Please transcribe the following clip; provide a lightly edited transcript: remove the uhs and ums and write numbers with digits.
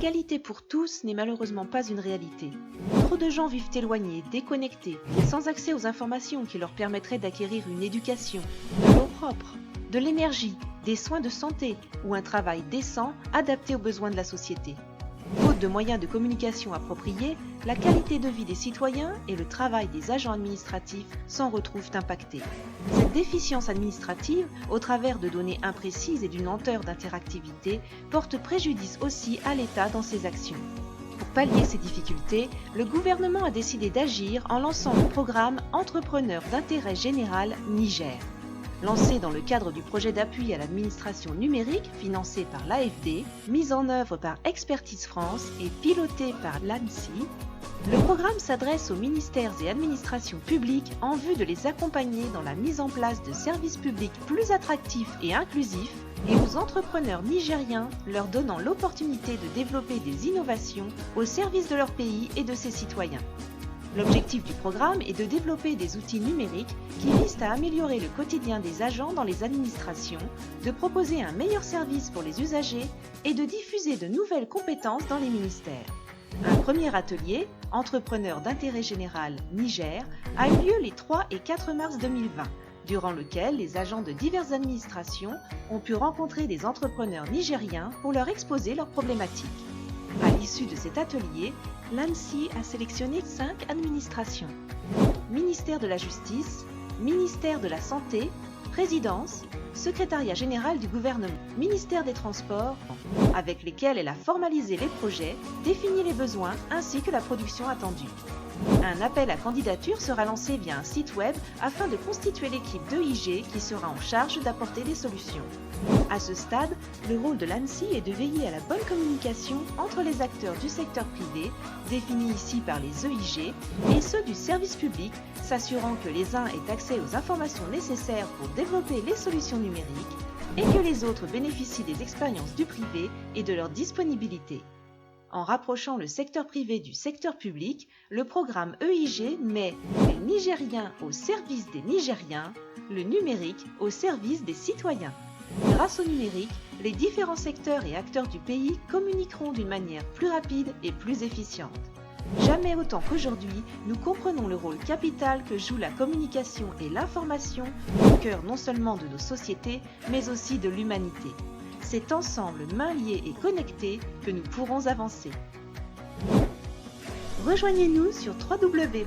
L'égalité pour tous n'est malheureusement pas une réalité. Trop de gens vivent éloignés, déconnectés, sans accès aux informations qui leur permettraient d'acquérir une éducation, de l'eau propre, de l'énergie, des soins de santé ou un travail décent adapté aux besoins de la société. Faute de moyens de communication appropriés, la qualité de vie des citoyens et le travail des agents administratifs s'en retrouvent impactés. Cette déficience administrative, au travers de données imprécises et d'une lenteur d'interactivité, porte préjudice aussi à l'État dans ses actions. Pour pallier ces difficultés, le gouvernement a décidé d'agir en lançant le programme Entrepreneurs d'intérêt général Niger. Lancé dans le cadre du projet d'appui à l'administration numérique financé par l'AFD, mis en œuvre par Expertise France et piloté par l'ANSSI, le programme s'adresse aux ministères et administrations publiques en vue de les accompagner dans la mise en place de services publics plus attractifs et inclusifs et aux entrepreneurs nigériens leur donnant l'opportunité de développer des innovations au service de leur pays et de ses citoyens. L'objectif du programme est de développer des outils numériques qui visent à améliorer le quotidien des agents dans les administrations, de proposer un meilleur service pour les usagers et de diffuser de nouvelles compétences dans les ministères. Un premier atelier, Entrepreneurs d'intérêt général Niger, a eu lieu les 3 et 4 mars 2020, durant lequel les agents de diverses administrations ont pu rencontrer des entrepreneurs nigériens pour leur exposer leurs problématiques. À l'issue de cet atelier, l'ANSSI a sélectionné 5 administrations. Ministère de la Justice, Ministère de la Santé, Présidence, Secrétariat général du gouvernement, Ministère des Transports, avec lesquels elle a formalisé les projets, défini les besoins ainsi que la production attendue. Un appel à candidature sera lancé via un site web afin de constituer l'équipe d'EIG qui sera en charge d'apporter des solutions. À ce stade, le rôle de l'ANSSI est de veiller à la bonne communication entre les acteurs du secteur privé, définis ici par les EIG, et ceux du service public, s'assurant que les uns aient accès aux informations nécessaires pour développer les solutions numériques et que les autres bénéficient des expériences du privé et de leur disponibilité. En rapprochant le secteur privé du secteur public, le programme EIG met les Nigériens au service des Nigériens, le numérique au service des citoyens. Grâce au numérique, les différents secteurs et acteurs du pays communiqueront d'une manière plus rapide et plus efficiente. Jamais autant qu'aujourd'hui, nous comprenons le rôle capital que joue la communication et l'information au cœur non seulement de nos sociétés, mais aussi de l'humanité. C'est ensemble, mains liées et connectés, que nous pourrons avancer. Rejoignez-nous sur www.eig.ne.